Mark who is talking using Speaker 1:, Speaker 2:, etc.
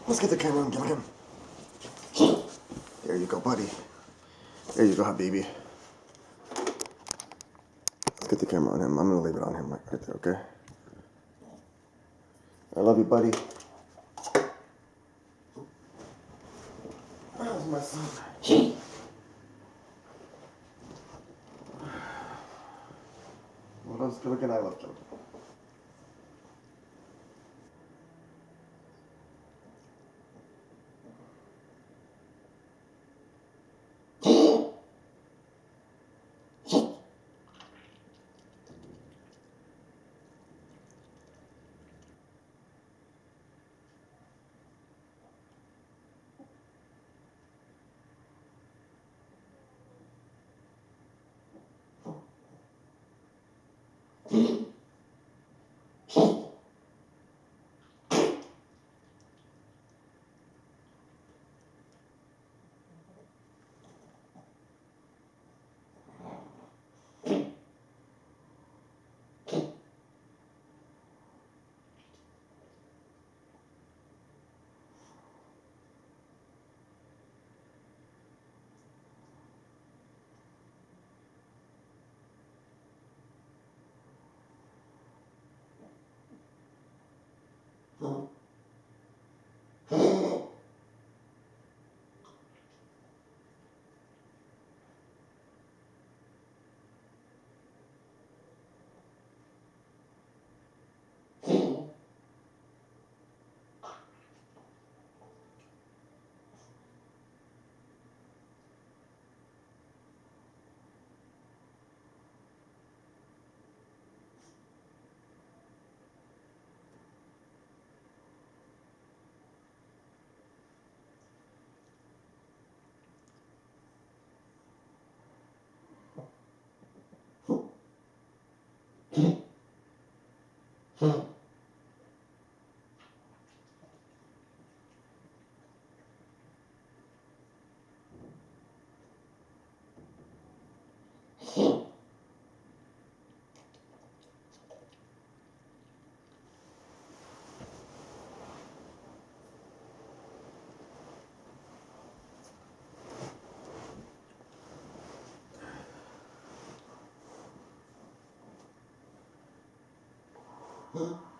Speaker 1: Let's get the camera on Gilligan. There you go, buddy. There you go, Habibi. Let's get the camera on him. I'm gonna leave it on him right there, okay? I love you, buddy. Where's my son? What else, Gilligan? I love Gilligan. Huh?